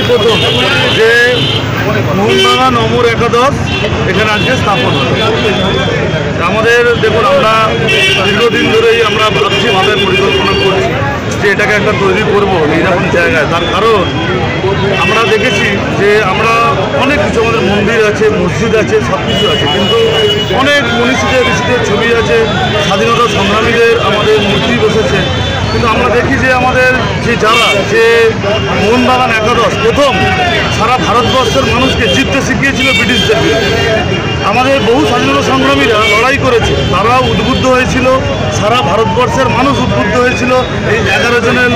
প্রথম যে মোহনবাগান অমর একাদশ এখানে আজকে স্থাপন হবে। আমাদের দেখুন, আমরা দীর্ঘদিন ধরেই আমরা ভাবছি, ভাবে পরিকল্পনা করছি যে এটাকে একটা তৈরি করবো এইরকম জায়গায়। তার কারণ আমরা দেখেছি যে আমরা অনেক কিছু, আমাদের মন্দির আছে, মসজিদ আছে, সব কিছু আছে, কিন্তু অনেক মনীষীদের ঋষিদের ছবি আছে, স্বাধীনতা সংগ্রামীদের আমাদের মূর্তি বসেছে, কিন্তু আমরা দেখি যে আমাদের যে মোহনবাগান একাদশ প্রথম সারা ভারতবর্ষের মানুষকে জিততে শিখিয়েছিল ব্রিটিশদের বিরুদ্ধে। আমাদের বহু স্বাধীনতা সংগ্রামীরা লড়াই করেছে, তারা উদ্বুদ্ধ হয়েছিল, সারা ভারতবর্ষের মানুষ উদ্বুদ্ধ হয়েছিল এই 11 জনের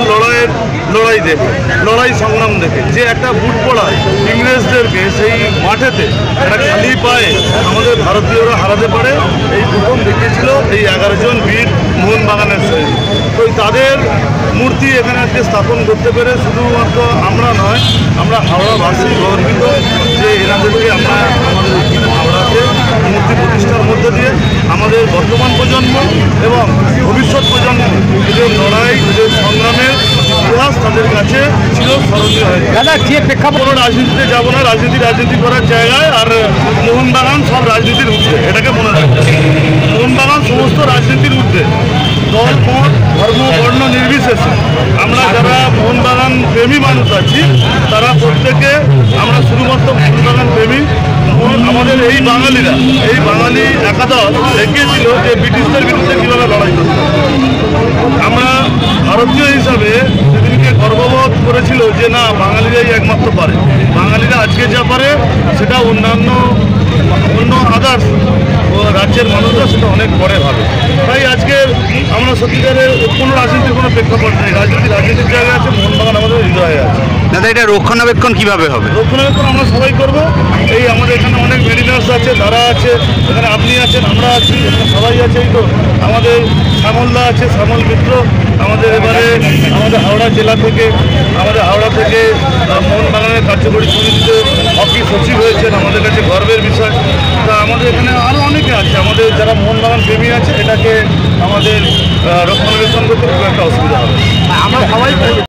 লড়াই দেখে, লড়াই সংগ্রাম দেখে, যে একটা বুট পড়ায় ইংরেজদেরকে সেই মাঠেতে একটা খালি পায়ে আমাদের ভারতীয়রা হারাতে পারে, এই প্রথম দেখিয়েছিল এই 11 জন বীর মোহনবাগানের সৈনিক। তো তাদের মূর্তি এখানে আজকে স্থাপন করতে পেরে শুধুমাত্র আমরা নয়, আমরা হাওড়াবাসী গর্বিত যে এনাদেরকে আমরা আমাদের হাওড়াতে মূর্তি প্রতিষ্ঠার মধ্যে দিয়ে আমাদের বর্তমান প্রজন্ম এবং ভবিষ্যৎ প্রজন্ম এদের লড়াই, এদের সংগ্রামের ইতিহাস তাদের কাছে ছিল স্মরণীয় হয়েছে। দাদা, যে প্রেক্ষাপট, কোনো রাজনীতিতে যাবো না, রাজনীতি করার জায়গায়, আর মোহনবাগান সব রাজনীতির ঊর্ধ্বে, এটাকে মনে রাখতে হবে। মোহনবাগান সমস্ত রাজনীতির ঊর্ধ্বে, দল, মত, ধর্ম, বর্ণ নির্বিশেষে আমরা যারা মোহনবাগান প্রেমী মানুষ আছি, তারা প্রত্যেকে আমরা শুধুমাত্র মোহনবাগান প্রেমী। আমাদের এই বাঙালি একাদশ দেখিয়েছিল যে ব্রিটিশদের বিরুদ্ধে কীভাবে লড়াই করতে হবে। আমরা ভারতীয় হিসাবে সেদিনকে গর্ববোধ করেছিল যে না, বাঙালিরাই একমাত্র পারে, বাঙালিরা আজকে যা পারে সেটা অন্য আদার্স রাজ্যের মানুষরা সেটা অনেক পরে ভাবে। তাই আজকে আমরা সত্যিকারের কোনো রাজনীতির কোনো প্রেক্ষাপট নেই, রাজনীতির জায়গায় আছে, মোহনবাগান আমাদের হৃদয়ে আছে। দাদা, এটা রক্ষণাবেক্ষণ কিভাবে হবে? রক্ষণাবেক্ষণ আমরা সবাই করবো। এই আমাদের এখানে অনেক মেরিনার্স আছে, তারা আছে, এখানে আপনি আছেন, আমরা আছি, এখানে সবাই আছে। এই তো আমাদের শ্যামলদা আছে, শ্যামল মিত্র, আমাদের এবারে আমাদের হাওড়া থেকে মোহনবাগানের কার্যকরী সমিতিতে হকি সচিব হয়েছেন, আমাদের কাছে গর্বের বিষয়। তা আমাদের এখানে আরও অনেকে আছে, আমাদের যারা মোহনবাগান প্রেমী আছে, এটাকে আমাদের রক্ষণাবেক্ষণ করতে খুব একটা অসুবিধা হবে। আমরা সবাই